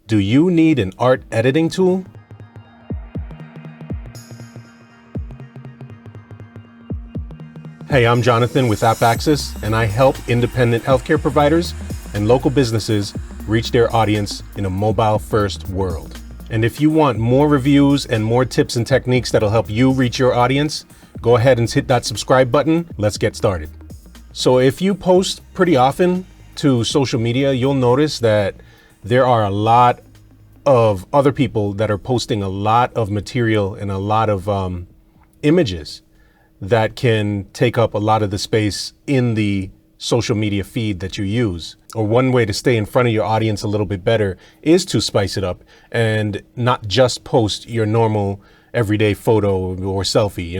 Do you need an art editing tool? Hey, I'm Jonathan with App Axis, and I help independent healthcare providers and local businesses reach their audience in a mobile-first world. And if you want more reviews and more tips and techniques that'll help you reach your audience, go ahead and hit that subscribe button. Let's get started. So if you post pretty often to social media, you'll notice that there are a lot of other people that are posting a lot of material and a lot of images that can take up a lot of the space in the social media feed that you use. Or one way to stay in front of your audience a little bit better is to spice it up and not just post your normal everyday photo or selfie,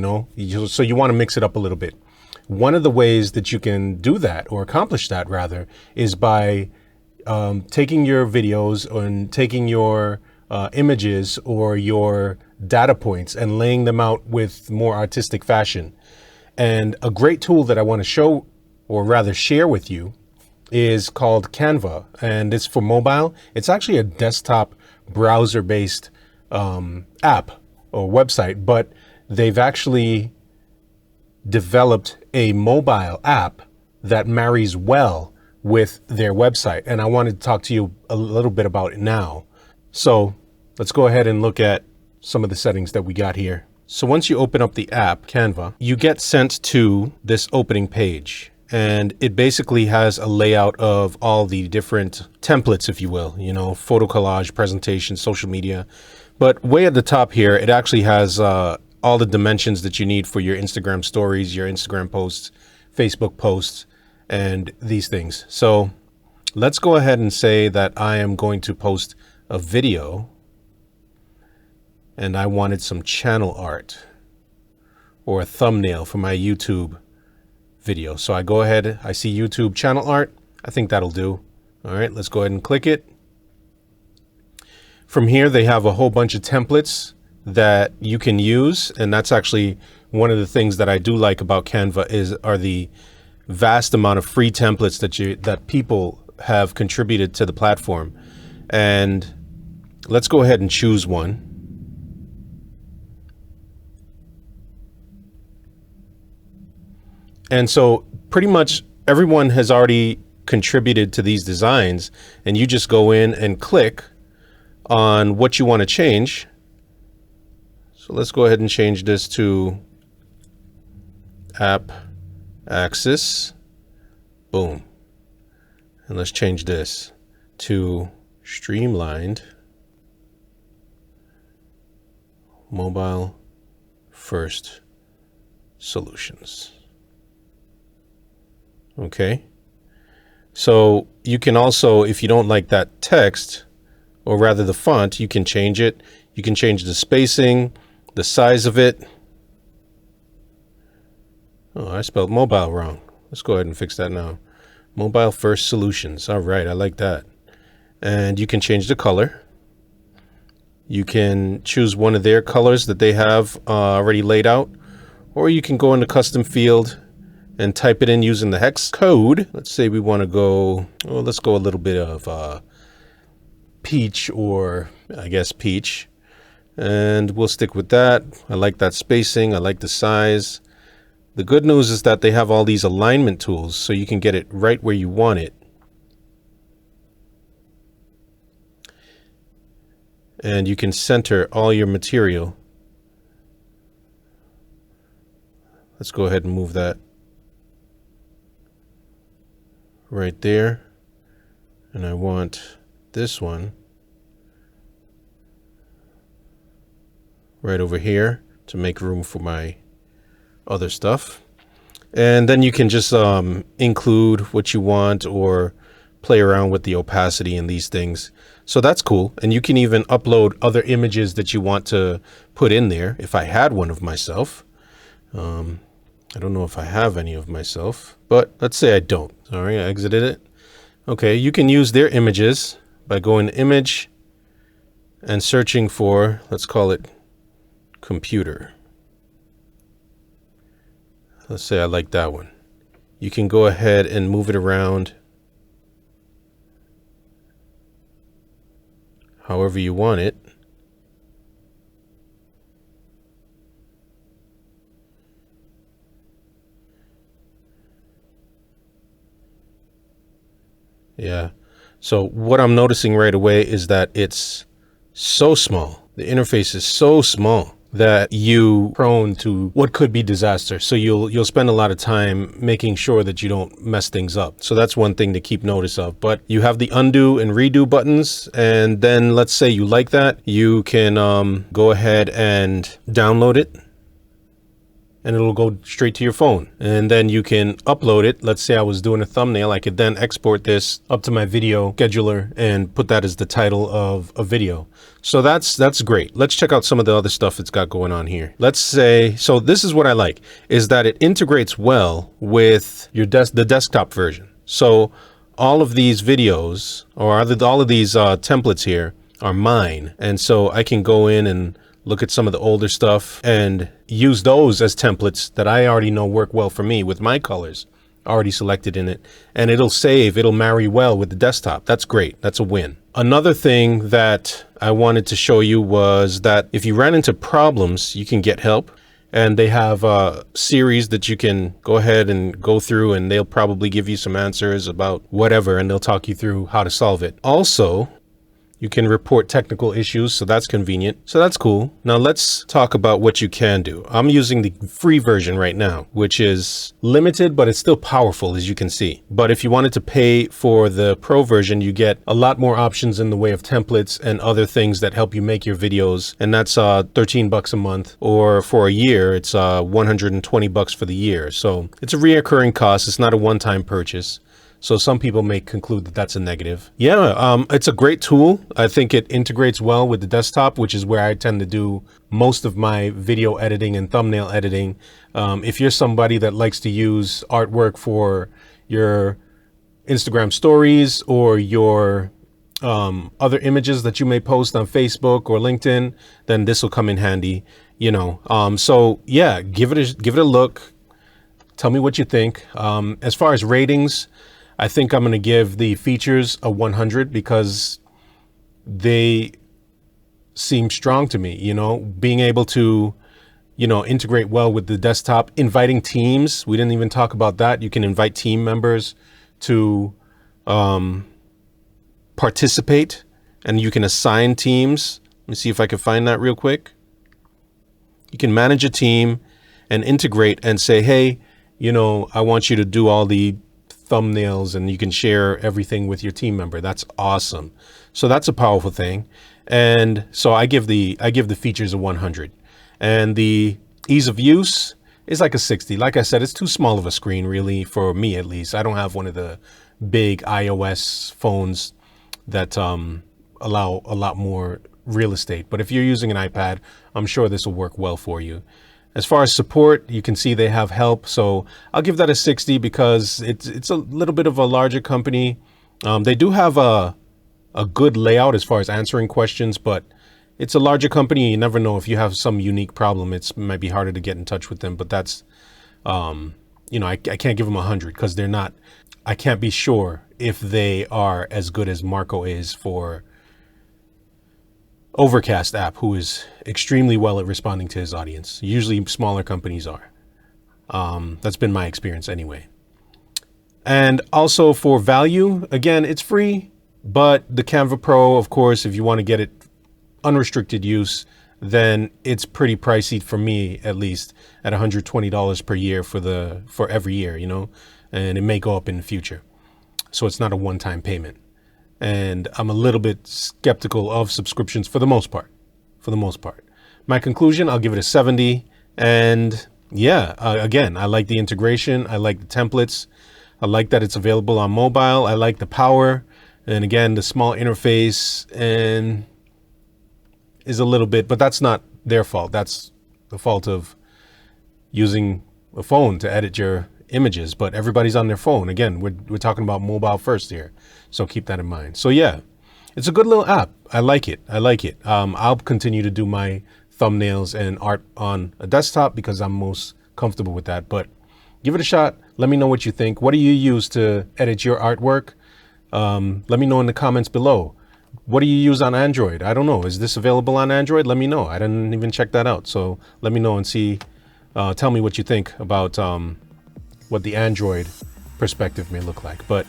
So you want to mix it up a little bit. One of the ways that you can do that, or accomplish that rather, is by taking your videos and taking your images or your data points and laying them out with more artistic fashion. And a great tool that I want to show, or rather share with you, is called Canva, and it's for mobile. It's actually a desktop browser-based app or website, but they've actually developed a mobile app that marries well with their website. And I wanted to talk to you a little bit about it now. So let's go ahead and look at some of the settings that we got here. So once you open up the app, Canva, you get sent to this opening page. And it basically has a layout of all the different templates, if you will, photo collage, presentation, social media. But way at the top here, it actually has all the dimensions that you need for your Instagram stories, your Instagram posts, Facebook posts, and these things. So let's go ahead and say that I am going to post a video and I wanted some channel art or a thumbnail for my YouTube video. So I go ahead, I see YouTube channel art. I think that'll do. All right, let's go ahead and click it. From here, they have a whole bunch of templates that you can use. And that's actually one of the things that I do like about Canva are the vast amount of free templates that people have contributed to the platform. And let's go ahead and choose one. And so pretty much everyone has already contributed to these designs, and you just go in and click on what you want to change. So let's go ahead and change this to App Axis. Boom. And let's change this to Streamlined Mobile First Solutions. Okay. So you can also, if you don't like that text, or rather the font, you can change it. You can change the spacing, the size of it. Oh, I spelled mobile wrong. Let's go ahead and fix that now. Mobile First Solutions. All right, I like that. And you can change the color. You can choose one of their colors that they have already laid out, or you can go in the custom field and type it in using the hex code. Let's say we want to go, let's go a little bit of peach, or I guess peach. And we'll stick with that. I like that spacing. I like the size. The good news is that they have all these alignment tools, so you can get it right where you want it. And you can center all your material. Let's go ahead and move that right there. And I want this one right over here to make room for my other stuff. And then you can just include what you want or play around with the opacity and these things. So that's cool. And you can even upload other images that you want to put in there. If I had one of myself, I don't know if I have any of myself, but let's say I don't. All right, I exited it. Okay, you can use their images by going to image and searching for, let's call it computer. Let's say I like that one. You can go ahead and move it around however you want it. Yeah. So what I'm noticing right away is that it's so small. The interface is so small that you prone to what could be disaster. So you'll spend a lot of time making sure that you don't mess things up. So that's one thing to keep notice of. But you have the undo and redo buttons. And then let's say you like that, you can go ahead and download it. And it'll go straight to your phone. And then you can upload it. Let's say I was doing a thumbnail. I could then export this up to my video scheduler and put that as the title of a video. So that's great. Let's check out some of the other stuff it's got going on here. Let's say, so this is what I like, is that it integrates well with your the desktop version. So all of these videos, or all of these templates here are mine. And so I can go in and look at some of the older stuff and use those as templates that I already know work well for me with my colors already selected in it. And it'll marry well with the desktop. That's great. That's a win. Another thing that I wanted to show you was that if you ran into problems, you can get help. And they have a series that you can go ahead and go through, and they'll probably give you some answers about whatever, and they'll talk you through how to solve it. Also, you can report technical issues, so that's convenient. So that's cool. Now let's talk about what you can do. I'm using the free version right now, which is limited, but it's still powerful, as you can see. But if you wanted to pay for the pro version, you get a lot more options in the way of templates and other things that help you make your videos. And that's $13 a month, or for a year, it's $120 for the year. So it's a reoccurring cost. It's not a one-time purchase. So some people may conclude that that's a negative. Yeah, it's a great tool. I think it integrates well with the desktop, which is where I tend to do most of my video editing and thumbnail editing. If you're somebody that likes to use artwork for your Instagram stories or your other images that you may post on Facebook or LinkedIn, then this will come in handy, you know. So yeah, give it a look. Tell me what you think. As far as ratings, I think I'm going to give the features a 100 because they seem strong to me, you know, being able to, you know, integrate well with the desktop, inviting teams. We didn't even talk about that. You can invite team members to participate, and you can assign teams. Let me see if I can find that real quick. You can manage a team and integrate and say, hey, you know, I want you to do all the thumbnails, and you can share everything with your team member. That's awesome. So that's a powerful thing. And so I give the features a 100, and the ease of use is like a 60. Like I said, it's too small of a screen, really, for me at least. I don't have one of the big iOS phones that allow a lot more real estate. But if you're using an iPad, I'm sure this will work well for you. As far as support, you can see they have help. So I'll give that a 60 because it's a little bit of a larger company. They do have a good layout as far as answering questions, but it's a larger company. You never know, if you have some unique problem, it might be harder to get in touch with them. But that's, you know, I can't give them 100 because they're not, I can't be sure if they are as good as Marco is for Overcast app, who is extremely well at responding to his audience. Usually smaller companies are. That's been my experience anyway. And also for value, again, it's free, but the Canva Pro, of course, if you want to get it unrestricted use, then it's pretty pricey for me, at least at $120 per year for every year, you know, and it may go up in the future. So it's not a one-time payment. And I'm a little bit skeptical of subscriptions for the most part. My conclusion, I'll give it a 70. And yeah, again, I like the integration. I like the templates. I like that it's available on mobile. I like the power. And again, the small interface and is a little bit, but that's not their fault. That's the fault of using a phone to edit your images, but everybody's on their phone. Again, we're talking about mobile first here, so keep that in mind. So yeah, it's a good little app. I like it. I'll continue to do my thumbnails and art on a desktop because I'm most comfortable with that, but give it a shot. Let me know what you think. What do you use to edit your artwork? Let me know in the comments below. What do you use on Android? I don't know. Is this available on Android? Let me know. I didn't even check that out. So let me know and see, tell me what you think about what the Android perspective may look like. But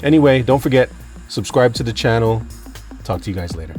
anyway, don't forget, subscribe to the channel. Talk to you guys later.